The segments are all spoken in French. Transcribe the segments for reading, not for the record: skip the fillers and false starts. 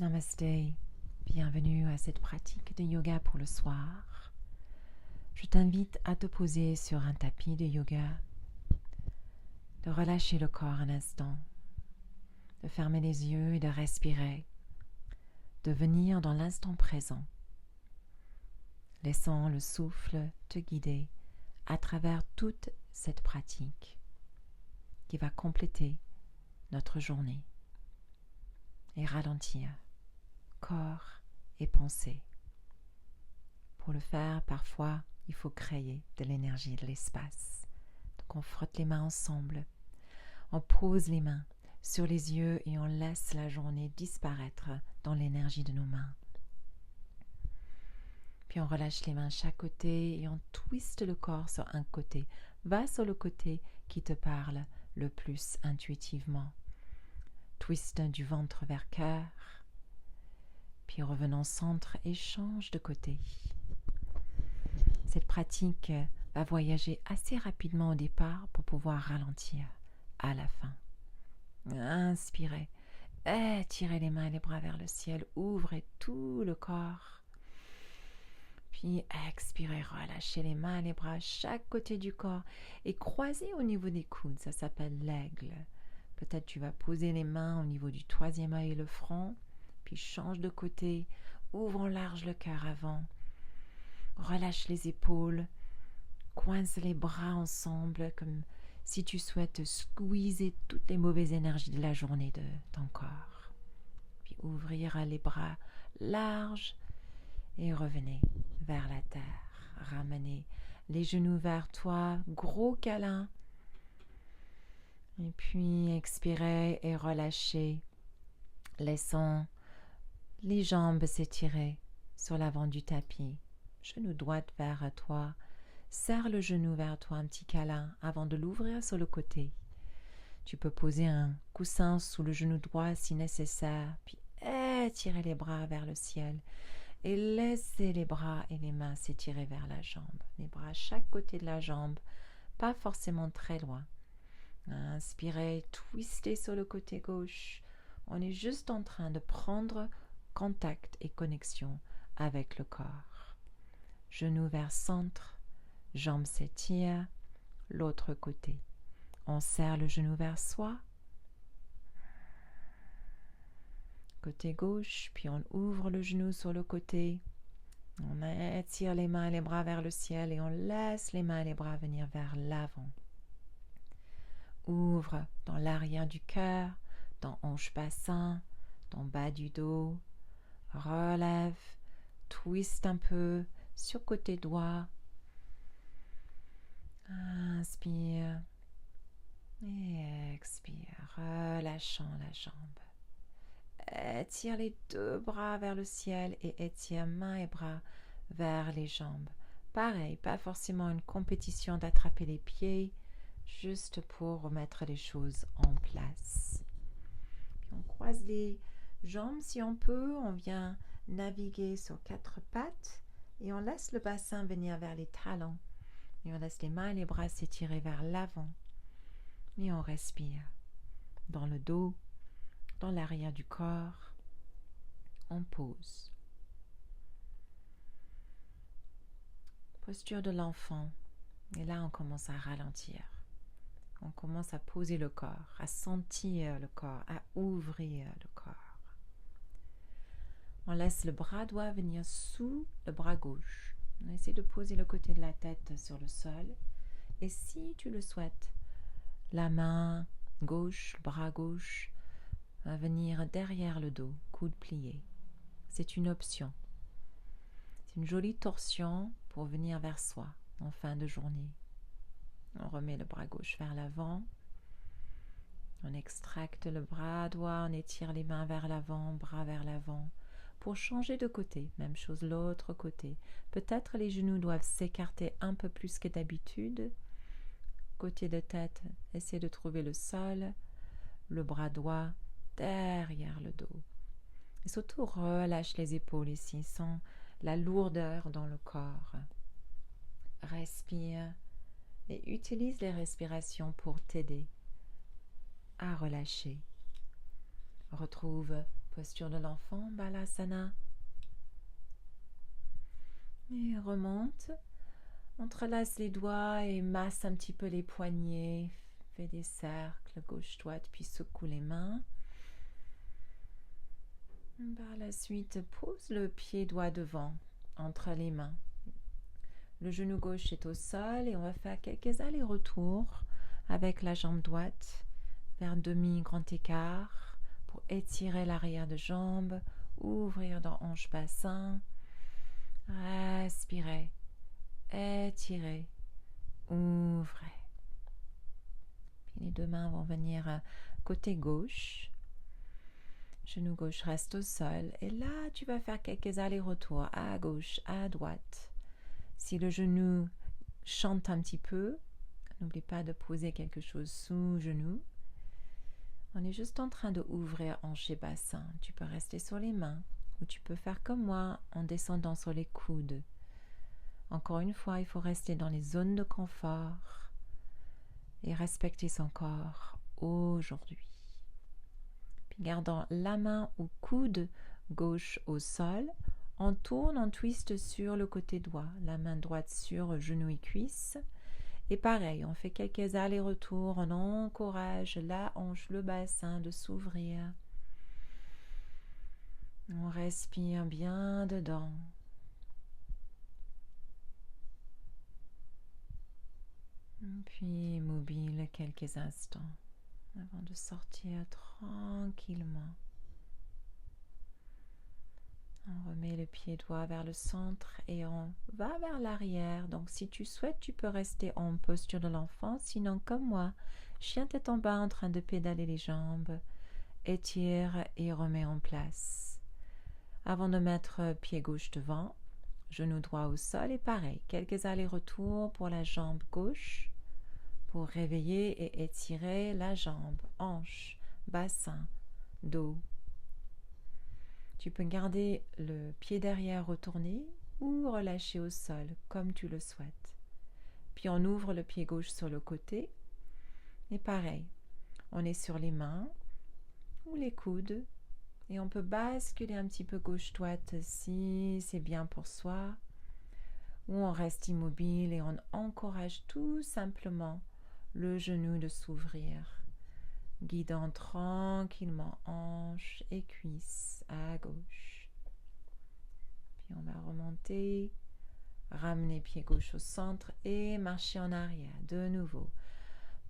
Namasté, bienvenue à cette pratique de yoga pour le soir. Je t'invite à te poser sur un tapis de yoga, de relâcher le corps un instant, de fermer les yeux et de respirer, de venir dans l'instant présent, laissant le souffle te guider à travers toute cette pratique qui va compléter notre journée et ralentir corps et pensée. Pour le faire, parfois, il faut créer de l'énergie, de l'espace. Donc on frotte les mains ensemble, on pose les mains sur les yeux et on laisse la journée disparaître dans l'énergie de nos mains. Puis on relâche les mains chaque côté et on twiste le corps sur un côté. Va sur le côté qui te parle le plus intuitivement. Twist du ventre vers cœur. Puis revenons au centre et change de côté. Cette pratique va voyager assez rapidement au départ pour pouvoir ralentir à la fin. Inspirez, étirez les mains et les bras vers le ciel, ouvrez tout le corps. Puis expirez, relâchez les mains et les bras à chaque côté du corps et croisez au niveau des coudes, ça s'appelle l'aigle. Peut-être tu vas poser les mains au niveau du troisième œil et le front. Puis change de côté, ouvre en large le cœur avant, relâche les épaules, coince les bras ensemble comme si tu souhaites squeezer toutes les mauvaises énergies de la journée de ton corps. Puis ouvrir les bras larges et revenez vers la terre. Ramenez les genoux vers toi, gros câlin. Et puis expirez et relâchez, laissant les jambes s'étirer sur l'avant du tapis, genou droit vers toi. Serre le genou vers toi, un petit câlin avant de l'ouvrir sur le côté. Tu peux poser un coussin sous le genou droit si nécessaire, puis étirer les bras vers le ciel et laisser les bras et les mains s'étirer vers la jambe. Les bras à chaque côté de la jambe, pas forcément très loin. Inspirez, twistez sur le côté gauche. On est juste en train de prendre contact et connexion avec le corps. Genou vers centre, jambes s'étirent, l'autre côté. On serre le genou vers soi, côté gauche, puis on ouvre le genou sur le côté. On étire les mains et les bras vers le ciel et on laisse les mains et les bras venir vers l'avant. Ouvre dans l'arrière du cœur, dans hanche bassin, dans bas du dos. Relève, twist un peu sur côté droit. Inspire et expire, relâchant la jambe. Étire les deux bras vers le ciel et étire mains et bras vers les jambes. Pareil, pas forcément une compétition d'attraper les pieds, juste pour remettre les choses en place. Puis on croise les jambes si on peut, on vient naviguer sur quatre pattes et on laisse le bassin venir vers les talons et on laisse les mains et les bras s'étirer vers l'avant et on respire dans le dos, dans l'arrière du corps. On pose. Posture de l'enfant et là on commence à ralentir. On commence à poser le corps, à sentir le corps, à ouvrir le corps. On laisse le bras droit venir sous le bras gauche. On essaie de poser le côté de la tête sur le sol. Et si tu le souhaites, la main gauche, le bras gauche, va venir derrière le dos, coude plié. C'est une option. C'est une jolie torsion pour venir vers soi en fin de journée. On remet le bras gauche vers l'avant. On extracte le bras droit, on étire les mains vers l'avant, bras vers l'avant. Pour changer de côté, même chose l'autre côté. Peut-être les genoux doivent s'écarter un peu plus que d'habitude. Côté de tête, essayez de trouver le sol. Le bras droit derrière le dos. Et surtout, relâche les épaules ici, sans la lourdeur dans le corps. Respire et utilise les respirations pour t'aider à relâcher. Retrouve Posture de l'enfant, Balasana. Et remonte. Entrelace les doigts et masse un petit peu les poignets. Fais des cercles gauche-droite, puis secoue les mains. Par la suite, pose le pied droit devant, entre les mains. Le genou gauche est au sol et on va faire quelques allers-retours avec la jambe droite vers demi-grand écart pour étirer l'arrière de jambe, ouvrir dans hanche bassin. Respirez, étirez, ouvrez. Puis les deux mains vont venir côté gauche. Genou gauche reste au sol. Et là, tu vas faire quelques allers-retours à gauche, à droite. Si le genou chante un petit peu, n'oublie pas de poser quelque chose sous genou. On est juste en train de ouvrir hanche et bassin. Tu peux rester sur les mains ou tu peux faire comme moi en descendant sur les coudes. Encore une fois, il faut rester dans les zones de confort et respecter son corps aujourd'hui. Puis gardant la main au coude gauche au sol, on tourne, on twiste sur le côté droit, la main droite sur genou et cuisse. Et pareil, on fait quelques allers-retours, on encourage la hanche, le bassin de s'ouvrir. On respire bien dedans. Puis immobile quelques instants avant de sortir tranquillement. On remet le pied droit vers le centre et on va vers l'arrière. Donc si tu souhaites, tu peux rester en posture de l'enfant. Sinon, comme moi, chien tête en bas en train de pédaler les jambes. Étire et remets en place. Avant de mettre pied gauche devant, genou droit au sol et pareil, quelques allers-retours pour la jambe gauche pour réveiller et étirer la jambe, hanche, bassin, dos. Tu peux garder le pied derrière retourné ou relâcher au sol comme tu le souhaites. Puis on ouvre le pied gauche sur le côté et pareil, on est sur les mains ou les coudes et on peut basculer un petit peu gauche-droite si c'est bien pour soi ou on reste immobile et on encourage tout simplement le genou de s'ouvrir, guidant tranquillement hanche et cuisse à gauche. Puis on va remonter, ramener pied gauche au centre et marcher en arrière. De nouveau,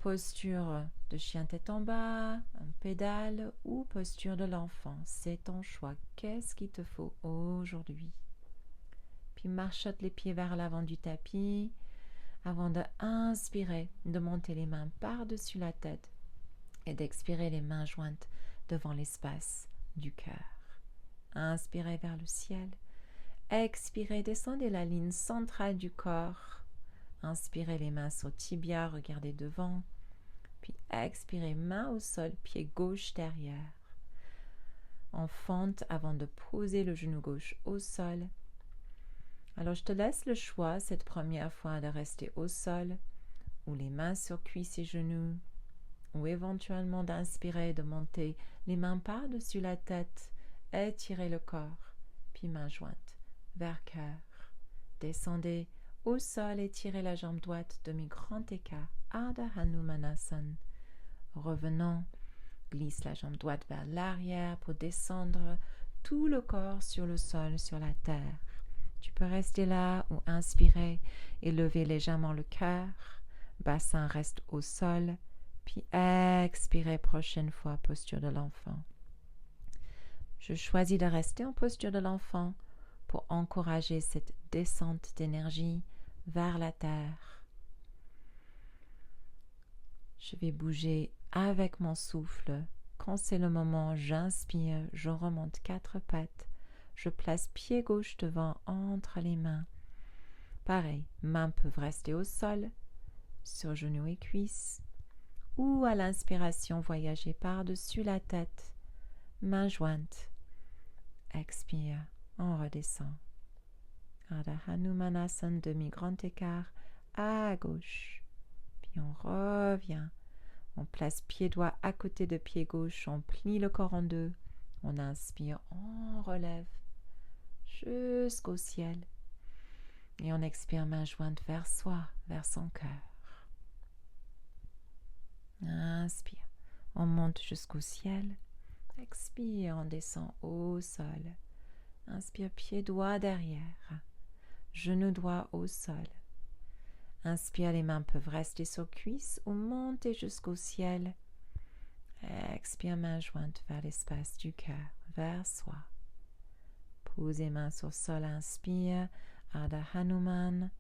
posture de chien tête en bas, un pédale ou posture de l'enfant. C'est ton choix. Qu'est-ce qu'il te faut aujourd'hui? Puis marchote les pieds vers l'avant du tapis avant d'inspirer, de monter les mains par-dessus la tête et d'expirer les mains jointes devant l'espace du cœur. Inspirez vers le ciel. Expirez, descendez la ligne centrale du corps. Inspirez les mains sur tibia, regardez devant. Puis expirez, main au sol, pied gauche derrière. En fente avant de poser le genou gauche au sol. Alors je te laisse le choix cette première fois de rester au sol ou les mains sur cuisses et genoux ou éventuellement d'inspirer et de monter les mains par-dessus la tête, étirer le corps, puis main jointe vers cœur. Descendez au sol, étirez la jambe droite, demi-grand écart, Ardha Hanumanasana. Revenons, glisse la jambe droite vers l'arrière pour descendre tout le corps sur le sol, sur la terre. Tu peux rester là ou inspirer et lever légèrement le cœur. Bassin reste au sol. Puis expirez prochaine fois, posture de l'enfant. Je choisis de rester en posture de l'enfant pour encourager cette descente d'énergie vers la terre. Je vais bouger avec mon souffle. Quand c'est le moment, j'inspire, je remonte 4 pattes. Je place pied gauche devant entre les mains. Pareil, mains peuvent rester au sol, sur genoux et cuisses, ou à l'inspiration voyager par-dessus la tête, mains jointes. Expire, on redescend. Ardha Hanumanasana, demi-grand écart à gauche. Puis on revient. On place pied droit à côté de pied gauche, on plie le corps en deux. On inspire, on relève jusqu'au ciel. Et on expire, main jointe vers soi, vers son cœur. Inspire, on monte jusqu'au ciel. Expire, on descend au sol. Inspire, pied droit derrière. Genou droit au sol. Inspire, les mains peuvent rester sur cuisse ou monter jusqu'au ciel. Expire, main jointe vers l'espace du cœur, vers soi. Posez main sur le sol, inspire, Ardha Hanuman.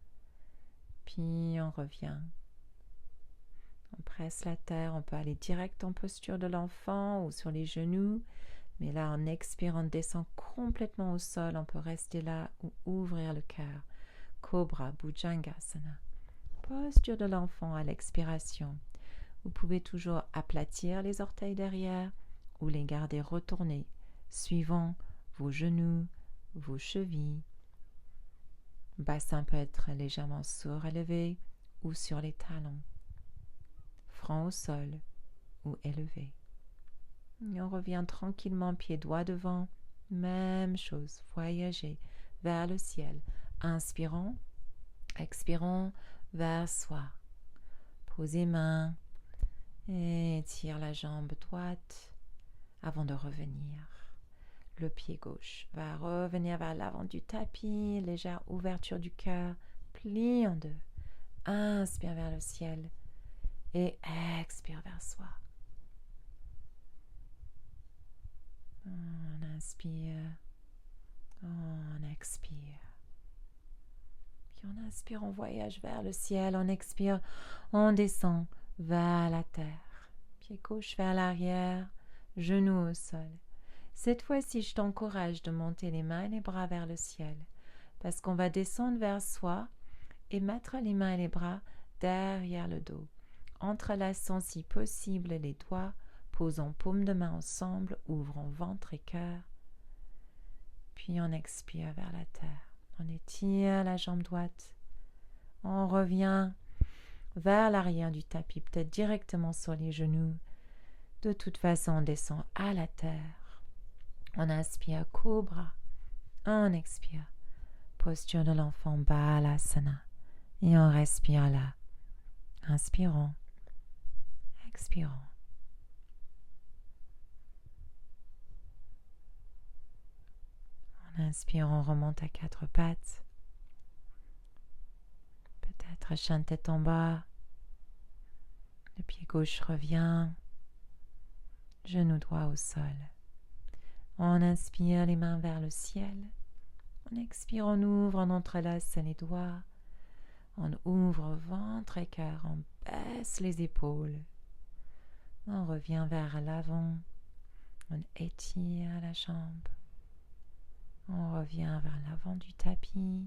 Puis on revient. On presse la terre, on peut aller direct en posture de l'enfant ou sur les genoux. Mais là, en expirant, on descend complètement au sol. On peut rester là ou ouvrir le cœur. Cobra, Bhujangasana. Posture de l'enfant à l'expiration. Vous pouvez toujours aplatir les orteils derrière ou les garder retournés, suivant vos genoux, vos chevilles. Bassin peut être légèrement surélevé ou sur les talons. Front au sol ou élevé. Et on revient tranquillement, pied droit devant. Même chose, voyager vers le ciel. Inspirons, expirons vers soi. Posez main et étire la jambe droite avant de revenir. Le pied gauche va revenir vers l'avant du tapis, légère ouverture du cœur, plie en deux. Inspire vers le ciel et expire vers soi. On inspire, on expire. Puis on inspire, on voyage vers le ciel, on expire, on descend vers la terre. Pied gauche vers l'arrière, genou au sol. Cette fois-ci, je t'encourage de monter les mains et les bras vers le ciel, parce qu'on va descendre vers soi et mettre les mains et les bras derrière le dos. Entrelaçons si possible les doigts, posons paumes de main ensemble, ouvrons ventre et cœur. Puis on expire vers la terre. On étire la jambe droite. On revient vers l'arrière du tapis, peut-être directement sur les genoux. De toute façon, on descend à la terre. On inspire cobra. On expire. Posture de l'enfant Balasana. Et on respire là. Inspirons. Expirons. En inspirant, on remonte à quatre pattes. Peut-être chien tête en bas. Le pied gauche revient. Genou droit au sol. On inspire, les mains vers le ciel. On expire, on ouvre, on entrelace les doigts. On ouvre ventre et cœur, on baisse les épaules. On revient vers l'avant. On étire la jambe. On revient vers l'avant du tapis,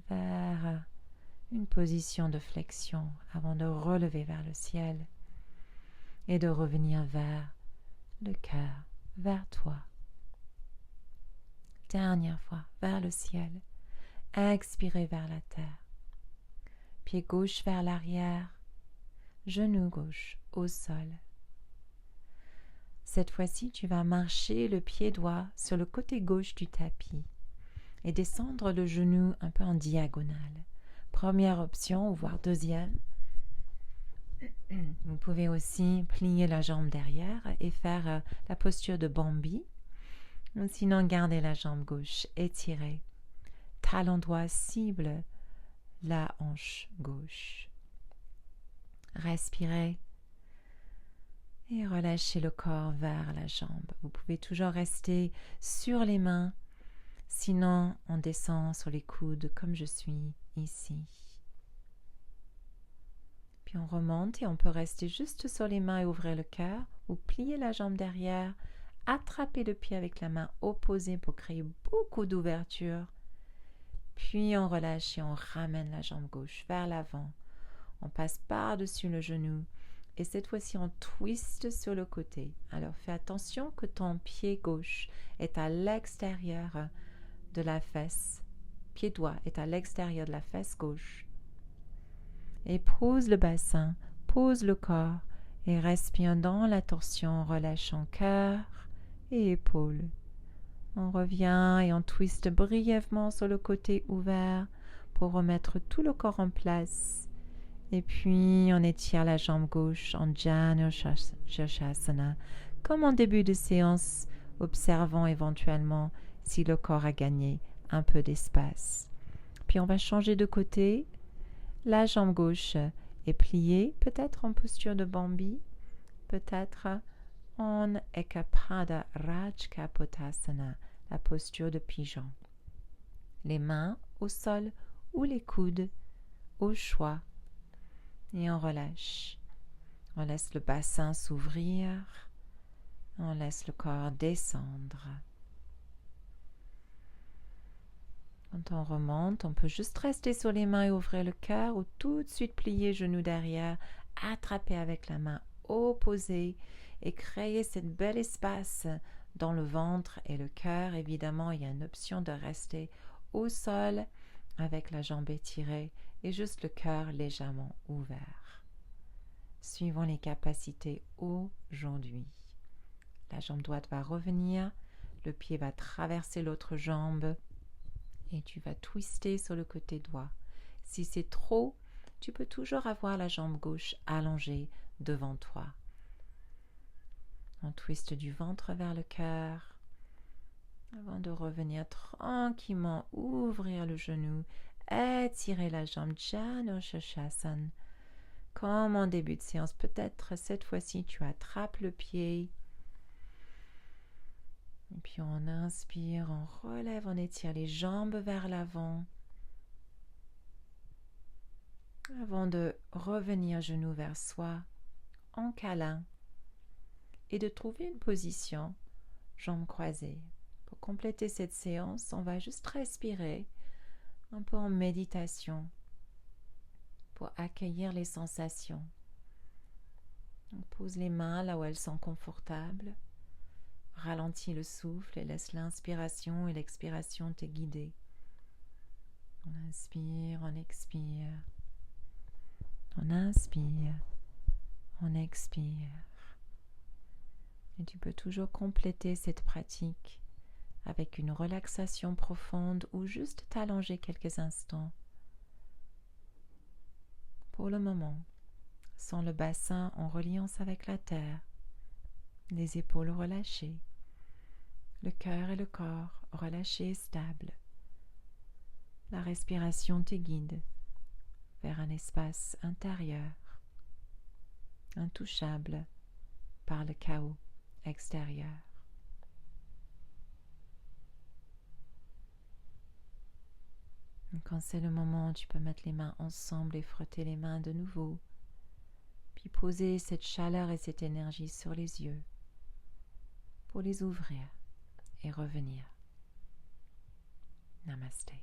vers une position de flexion avant de relever vers le ciel et de revenir vers le cœur, vers toi. Dernière fois, vers le ciel. Expirez vers la terre. Pied gauche vers l'arrière, genou gauche au sol. Cette fois-ci, tu vas marcher le pied droit sur le côté gauche du tapis et descendre le genou un peu en diagonale. Première option, voire deuxième. Vous pouvez aussi plier la jambe derrière et faire la posture de Bambi. Ou sinon, gardez la jambe gauche étirée. Talon droit cible la hanche gauche. Respirez. Et relâchez le corps vers la jambe. Vous pouvez toujours rester sur les mains. Sinon, on descend sur les coudes comme je suis ici. Puis on remonte et on peut rester juste sur les mains et ouvrir le cœur. Ou plier la jambe derrière. Attraper le pied avec la main opposée pour créer beaucoup d'ouverture. Puis on relâche et on ramène la jambe gauche vers l'avant. On passe par-dessus le genou. Et cette fois-ci, on twiste sur le côté. Alors, fais attention que ton pied gauche est à l'extérieur de la fesse. Pied droit est à l'extérieur de la fesse gauche. Et pose le bassin, pose le corps et respire dans la torsion, relâchant cœur, et épaules. On revient et on twiste brièvement sur le côté ouvert pour remettre tout le corps en place. Et puis, on étire la jambe gauche en Janu Shirshasana, comme en début de séance, observant éventuellement si le corps a gagné un peu d'espace. Puis, on va changer de côté. La jambe gauche est pliée, peut-être en posture de Bambi, peut-être en Ekapada Rajkapotasana, la posture de pigeon. Les mains au sol ou les coudes au choix. Et on relâche. On laisse le bassin s'ouvrir. On laisse le corps descendre. Quand on remonte, on peut juste rester sur les mains et ouvrir le cœur ou tout de suite plier genou derrière, attraper avec la main opposée et créer ce bel espace dans le ventre et le cœur. Évidemment, il y a une option de rester au sol avec la jambe étirée et juste le cœur légèrement ouvert. Suivons les capacités aujourd'hui. La jambe droite va revenir, le pied va traverser l'autre jambe et tu vas twister sur le côté droit. Si c'est trop, tu peux toujours avoir la jambe gauche allongée devant toi. On twiste du ventre vers le cœur avant de revenir tranquillement, ouvrir le genou, étirer la jambe Janu Shirshasana. Comme en début de séance, peut-être cette fois-ci tu attrapes le pied. Et puis on inspire, on relève, on étire les jambes vers l'avant. Avant de revenir genou vers soi, en câlin. Et de trouver une position, jambes croisées. Pour compléter cette séance, on va juste respirer, un peu en méditation, pour accueillir les sensations. On pose les mains là où elles sont confortables. Ralentis le souffle et laisse l'inspiration et l'expiration te guider. On inspire, on expire. On inspire, on expire. Et tu peux toujours compléter cette pratique avec une relaxation profonde ou juste t'allonger quelques instants. Pour le moment, sans le bassin en reliance avec la terre, les épaules relâchées, le cœur et le corps relâchés et stables. La respiration te guide vers un espace intérieur, intouchable par le chaos extérieur. Quand c'est le moment, tu peux mettre les mains ensemble et frotter les mains de nouveau, puis poser cette chaleur et cette énergie sur les yeux pour les ouvrir et revenir. Namasté.